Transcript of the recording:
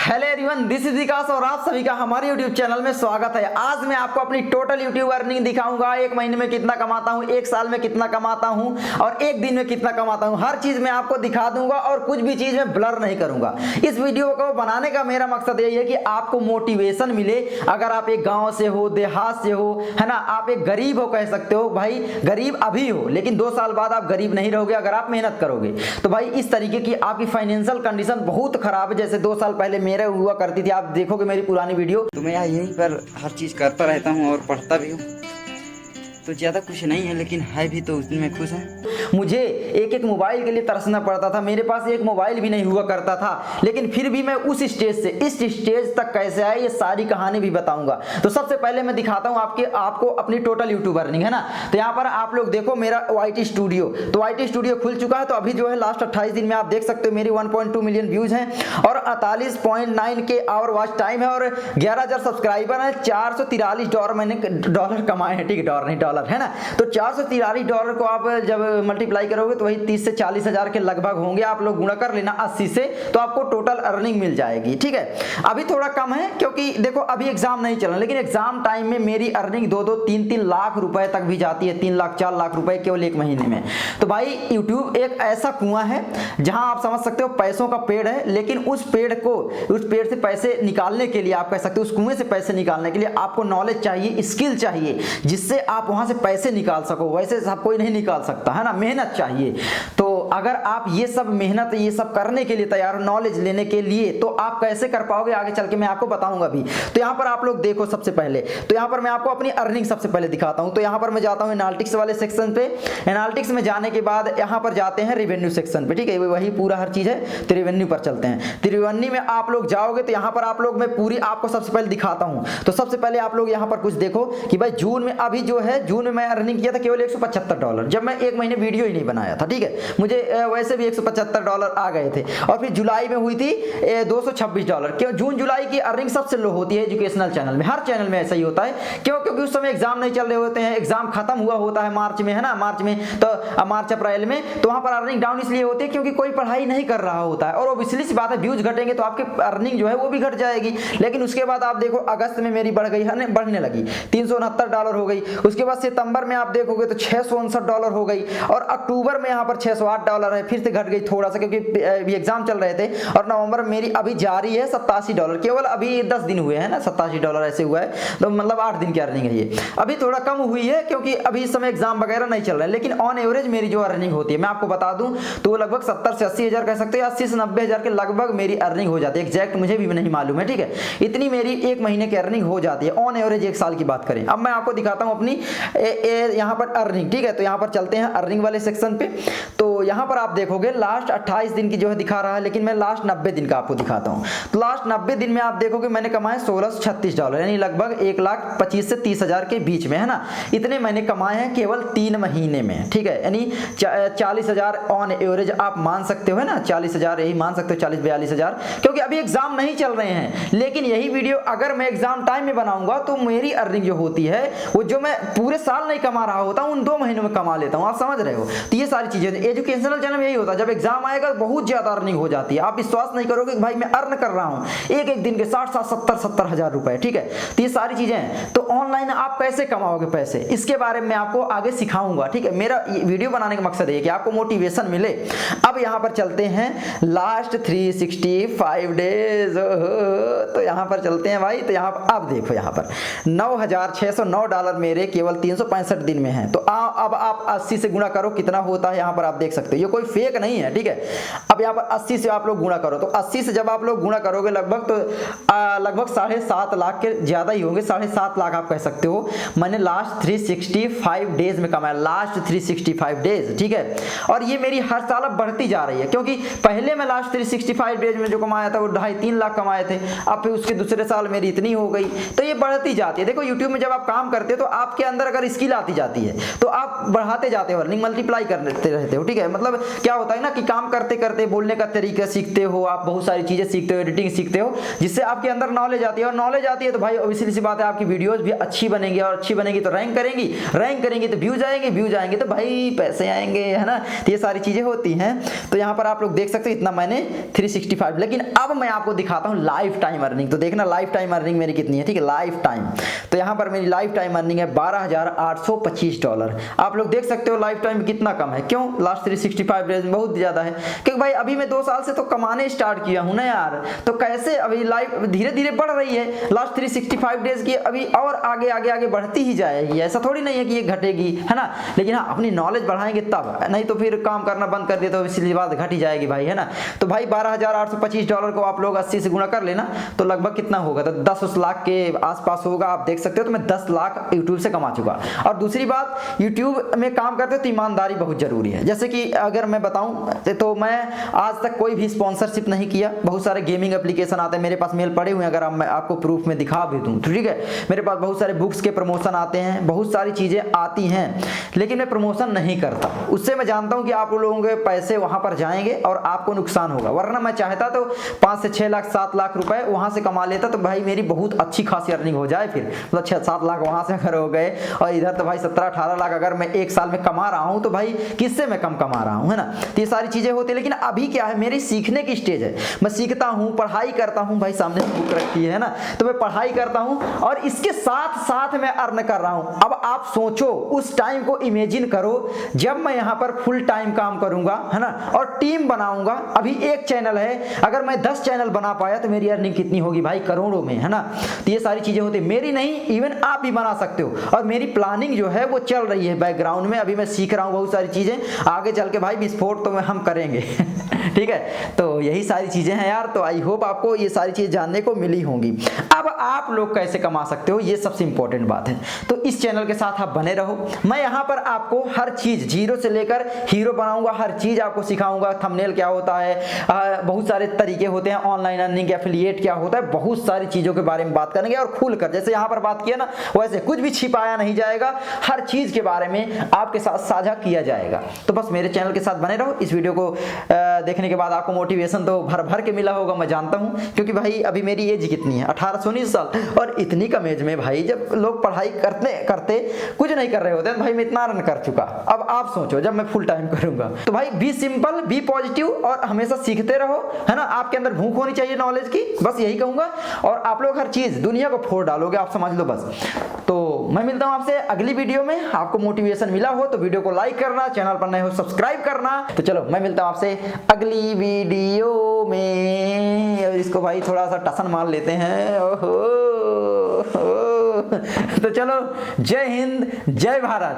Hello everyone, this is विकास और आप सभी का हमारे YouTube चैनल में स्वागत है। आज मैं आपको अपनी टोटल YouTube अर्निंग दिखाऊंगा। एक महीने में कितना कमाता हूं, एक साल में कितना कमाता हूं और एक दिन में कितना कमाता हूं। हर चीज मैं आपको दिखा दूंगा और कुछ भी चीज मैं ब्लर नहीं करूंगा। इस वीडियो को बनाने का मेरा मकसद यही है कि आपको मोटिवेशन मिले। अगर आप एक गाँव से हो, देहात से हो, है ना, आप एक गरीब हो, कह सकते हो भाई गरीब अभी हो, लेकिन 2 साल बाद आप गरीब नहीं रहोगे अगर आप मेहनत करोगे। तो भाई इस तरीके की आपकी फाइनेंशियल कंडीशन बहुत खराब है, जैसे 2 साल पहले मेरे हुआ करती थी। आप देखोगे मेरी पुरानी वीडियो तो मैं यहीं पर हर चीज करता रहता हूँ और पढ़ता भी हूँ। तो ज्यादा कुछ नहीं है, लेकिन है भी तो उसमें खुश है। मुझे एक एक मोबाइल के लिए तरसना पड़ता था। मेरे पास एक मोबाइल भी नहीं हुआ करता था, लेकिन फिर भी मैं उस स्टेज से इस स्टेज तक कैसे आया, ये सारी कहानी भी बताऊंगा। तो सबसे पहले मैं दिखाता हूँ आपको अपनी टोटल यूट्यूब अर्निंग, है ना। तो यहाँ पर आप लोग देखो मेरा YT स्टूडियो, तो YT स्टूडियो खुल चुका है। तो अभी जो है लास्ट 28 दिन में आप देख सकते हो मेरी 1.2 मिलियन व्यूज हैं और 48.9 के आवर वॉच टाइम है और 11,000 सब्सक्राइबर है। $443 मैंने डॉलर कमाए हैं, ठीक है, डॉलर नहीं डॉलर, है ना। तो $443 को आप जब मल्टीप्लाई करोगे तो वही 30 से 40 हजार के लगभग होंगे। आप लोग गुणा कर लेना 80 से, तो आपको टोटल अर्निंग मिल जाएगी, ठीक है। अभी थोड़ा कम है क्योंकि देखो अभी एग्जाम नहीं चल रहा, लेकिन एग्जाम टाइम में मेरी अर्निंग 2-2, 3-3 लाख रुपए तक भी जाती है। 3 लाख 4 लाख रुपए केवल एक महीने में। तो भाई यूट्यूब एक ऐसा कुआं है जहां आप समझ सकते हो पैसों का पेड़ है, लेकिन उस पेड़ से पैसे निकालने के लिए, आप कह सकते हो उस कुएं से पैसे निकालने के लिए आपको नॉलेज चाहिए, स्किल चाहिए, जिससे आप वहां से पैसे निकाल सको। वैसे सब कोई नहीं निकाल सकता, है ना, मेहनत चाहिए। तो अगर आप ये सब मेहनत, ये सब करने के लिए तैयार हो, नॉलेज लेने के लिए, तो आप कैसे कर पाओगे आगे चल के मैं आपको बताऊंगा भी। तो यहाँ पर आप लोग देखो सबसे पहले, तो यहाँ पर मैं आपको अपनी अर्निंग सबसे पहले दिखाता हूँ। तो यहाँ पर मैं जाता हूँ एनालिटिक्स वाले सेक्शन पे। एनालिटिक्स में जाने के बाद यहाँ पर जाते हैं रेवेन्यू सेक्शन पे, ठीक है, वही पूरा हर चीज है। तो रेवेन्यू पर चलते हैं। तो रेवेन्यू में आप लोग जाओगे तो यहाँ पर आप लोग मैं पूरी आपको सबसे पहले दिखाता हूँ। तो सबसे पहले आप लोग यहाँ पर कुछ देखो कि भाई जून में, अभी जो है जून में मैं अर्निंग किया था केवल $175, जब मैं एक महीने वीडियो ही नहीं बनाया था, ठीक है। मुझे वैसे भी $175 आ गए थे। और फिर जुलाई में हुई थी $226। क्यों? जून जुलाई की अर्निंग सबसे लो होती है एजुकेशनल चैनल में, हर चैनल में ऐसा ही होता है। क्यों? क्योंकि उस समय एग्जाम नहीं चल रहे होते हैं, एग्जाम खत्म हुआ होता है मार्च में, है ना, मार्च में, तो मार्च अप्रैल में, तो वहां पर अर्निंग डाउन इसलिए होती है क्योंकि कोई पढ़ाई नहीं कर रहा होता है। और ऑब्वियसली सी बात है, व्यूज घटेंगे तो आपकी अर्निंग जो है वो भी घट जाएगी। लेकिन उसके बाद आप देखो अगस्त में मेरी बढ़ गई है, बढ़ने लगी, $369 हो गई। उसके बाद सितंबर में आप देखोगे तो $659 हो गई और अक्टूबर में यहाँ पर $608 है, फिर से घट गई थोड़ा सा क्योंकि एग्जाम चल रहे थे। और नवंबर में मेरी अभी जारी है $87, केवल अभी 10 दिन हुए हैं ना, $87 ऐसे हुआ है, तो मतलब 8 दिन की अर्निंग है ये। अभी थोड़ा कम हुई है क्योंकि अभी इस समय एग्जाम वगैरह नहीं चल रहा है, लेकिन ऑन एवरेज मेरी जो अर्निंग होती है मैं आपको बता दूं तो लगभग 70 से 80 हजार कह सकते हैं, 80 से 90 हजार के लगभग मेरी अर्निंग हो जाती है। एग्जैक्ट मुझे भी नहीं मालूम है, ठीक है, इतनी मेरी एक महीने की अर्निंग हो जाती है ऑन एवरेज। एक साल की बात करें, अब मैं आपको दिखाता हूं अपनी यहाँ पर अर्निंग, ठीक है। तो यहाँ पर चलते हैं अर्निंग वाले सेक्शन पे। तो यहाँ पर आप देखोगे लास्ट 28 दिन की जो है दिखा रहा है, लेकिन मैं लास्ट 90 दिन का आपको दिखाता हूँ। तो लास्ट 90 दिन में आप देखोगे मैंने कमाए $1636, यानी लगभग 1,25,000 से 30,000 के बीच में, है ना। इतने मैंने कमाए हैं केवल 3 महीने में, ठीक है, यानी 40,000 ऑन एवरेज आप मान सकते हो, है ना, 40,000 यही मान सकते हो, 40-42 हजार, क्योंकि अभी एग्जाम नहीं चल रहे हैं। लेकिन यही वीडियो अगर मैं एग्जाम टाइम में बनाऊंगा तो मेरी अर्निंग जो होती है वो जो मैं पूरे साल नहीं कमा रहा होता हूं, उन 2 महीनों में कमा लेता हूं। आप समझ रहे हो। तो ये सारी चीजें एजुकेशनल चैनल में यही होता है, जब एग्जाम आएगा बहुत ज्यादा अर्निंग हो जाती है। आप विश्वास नहीं करोगे कि भाई मैं अर्न कर रहा हूं एक दिन के 60-70 हजार रुपए, ठीक है। तो ये सारी चीजें, तो ऑनलाइन आप कैसे कमाओगे पैसे, इसके बारे में आपको आगे सिखाऊंगा, ठीक है। मेरा वीडियो बनाने का मकसद है कि आपको मोटिवेशन मिले। अब यहाँ पर चलते हैं लास्ट 365 डेज, तो यहाँ पर चलते हैं भाई। तो यहाँ पर आप देखो, यहाँ पर $9,609 मेरे केवल 365 दिन में है। तो अब आप 80 से गुणा करो कितना होता है, यहाँ पर आप देख सकते हो, ये कोई फेक नहीं है, ठीक है। अब यहाँ पर 80 से आप लोग गुणा करो, तो 80 से जब आप लोग गुणा करोगे लगभग तो लगभग 7.5 लाख के ज्यादा ही होंगे, 7.5 लाख आप कह सकते हो मैंने लास्ट 365 डेज में कमाया, लास्ट 365 डेज, ठीक है। और ये मेरी हर साल अब बढ़ती जा रही है, क्योंकि पहले मैं लास्ट 365 डेज में जो कमाया था वो 2.5-3 लाख कमाए थे, अब अब फिर उसके दूसरे साल मेरी इतनी हो गई, तो ये बढ़ती जाती है। देखो यूट्यूब में जब आप काम करते हो तो आपके अंदर अगर स्किल आती जाती है तो आप बढ़ाते जाते हो, अर्निंग मल्टीप्लाई करते रहते हो, ठीक है। मतलब क्या होता है ना कि काम करते करते बोलने का तरीका सीखते हो, आप बहुत सारी चीजें सीखते हो, एडिटिंग सीखते हो, जिससे आपके अंदर नॉलेज आती है, और नॉलेज आती है तो भाई ऑब्वियसली सी बात है आपकी वीडियोस भी अच्छी बनेंगी, और अच्छी बनेगी तो रैंक करेंगी, रैंक करेंगी तो व्यूज आएंगे, व्यूज आएंगे तो भाई पैसे आएंगे, है ना। तो ये सारी चीजें होती हैं। तो यहाँ पर आप लोग देख सकते हैं इतना मैंने 365, लेकिन अब मैं आपको दिखाता हूँ लाइफ टाइम अर्निंग। तो देखना लाइफ टाइम अर्निंग मेरी कितनी है, ठीक है, लाइफ टाइम। तो यहाँ पर मेरी लाइफ टाइम अर्निंग है $12,825। आप लोग देख सकते हो लाइफ टाइम कितना कम है, क्यों? लास्ट 365 डेज में बहुत ज्यादा है, क्योंकि भाई अभी मैं 2 साल से तो कमाने स्टार्ट किया हूं ना यार, तो कैसे अभी लाइफ धीरे धीरे बढ़ रही है। लास्ट 365 डेज की अभी और आगे आगे आगे बढ़ती ही जाएगी, ऐसा थोड़ी नहीं है कि ये घटेगी, है ना। लेकिन हाँ, अपनी नॉलेज बढ़ाएंगे तब, नहीं तो फिर काम करना बंद कर दिया तो इसलिए बात घट ही जाएगी भाई, है ना। तो भाई $12,825 को आप लोग 80 से गुणा कर लेना तो लगभग कितना होगा, तो 10 लाख के आसपास होगा। आप देख सकते हो तो मैं 10 लाख यूट्यूब से कमा चुका। और दूसरी बात, यूट्यूब में काम करते हो तो ईमानदारी बहुत जरूरी है। जैसे कि अगर मैं बताऊं तो मैं आज तक कोई भी स्पॉन्सरशिप नहीं किया। बहुत सारे गेमिंग एप्लीकेशन आते हैं, मेरे पास मेल पड़े हुए हैं, अगर मैं आपको प्रूफ में दिखा भी दूं तो ठीक है। मेरे पास बहुत सारे बुक्स के प्रमोशन आते हैं, बहुत सारी चीजें आती हैं, लेकिन मैं प्रमोशन नहीं करता। उससे मैं जानता हूं कि आप लोगों के पैसे वहां पर जाएंगे और आपको नुकसान होगा। वरना मैं चाहता तो 5 से 6 लाख 7 लाख रुपए वहां से कमा लेता, तो भाई मेरी बहुत अच्छी खासी अर्निंग हो जाए। फिर मतलब 6-7 लाख वहां से अगर हो गए और इधर तो भाई 17-18 लाख अगर मैं एक साल में कमा रहा हूं, तो भाई किससे मैं कम कमा रहा हूं, है ना। तो ये सारी चीजें होती है। लेकिन अभी क्या है, मेरी सीखने की स्टेज है, मैं सीखता हूं, पढ़ाई करता हूं। भाई सामने बुक रखी है ना, तो मैं पढ़ाई करता हूं और इसके साथ साथ मैं अर्न कर रहा हूं। अब आप सोचो, उस टाइम को इमेजिन करो जब मैं यहां पर फुल टाइम काम करूंगा, है ना, और टीम बनाऊंगा। अभी एक चैनल है, अगर मैं 10 चैनल बना पाया तो मेरी अर्निंग कितनी होगी भाई, करोड़ों में, है ना। तो ये सारी चीजें होती है, मेरी नहीं, इवन आप भी बना सकते हो। और मेरी प्लानिंग जो है वो चल रही है बैकग्राउंड में, अभी मैं सीख रहा हूं बहुत सारी चीजें। आगे चल के भाई विस्फोट तो हम करेंगे ठीक है। तो यही सारी चीजें हैं यार। तो आई होप आपको ये सारी चीजें जानने को मिली होंगी। अब आप लोग कैसे कमा सकते हो, ये सबसे इंपॉर्टेंट बात है। तो इस चैनल के साथ आप बने रहो। मैं यहाँ पर आपको हर चीज जीरो से लेकर हीरो बनाऊंगा, हर चीज आपको सिखाऊंगा। थंबनेल क्या होता है, बहुत सारे तरीके होते हैं, ऑनलाइन अर्निंग, एफिलिएट क्या होता है, बहुत सारी चीजों के बारे में बात करेंगे। और खुलकर जैसे यहाँ पर बात किया ना, वैसे कुछ भी छिपाया नहीं जाएगा, हर चीज के बारे में आपके साथ साझा किया जाएगा। तो बस मेरे चैनल के साथ बने रहो। इस वीडियो को देखने के बाद आपको मोटिवेशन तो भर भर के मिला होगा, मैं जानता हूं, क्योंकि भाई अभी मेरी एज कितनी है, 18-19 साल। और इतनी कम एज में भाई जब लोग पढ़ाई करते करते कुछ नहीं कर रहे होते हैं, भाई मैं इतना अर्न कर चुका। अब आप सोचो जब मैं फुल टाइम करूंगा। तो भाई बी सिंपल, बी पॉजिटिव और हमेशा सीखते रहो, है ना। आपके अंदर भूख होनी चाहिए नॉलेज की, बस यही कहूंगा। और आप लोग हर चीज दुनिया को फोड़ डालोगे, आप समझ लो बस। तो मैं मिलता हूं आपसे अगली वीडियो में। आपको मोटिवेशन मिला हो तो वीडियो को लाइक करना, चैनल पर नए हो सब्सक्राइब करना। तो चलो मैं मिलता हूं आपसे अगली वीडियो में। और इसको भाई थोड़ा सा टसन मार लेते हैं। ओहो तो चलो, जय हिंद, जय भारत।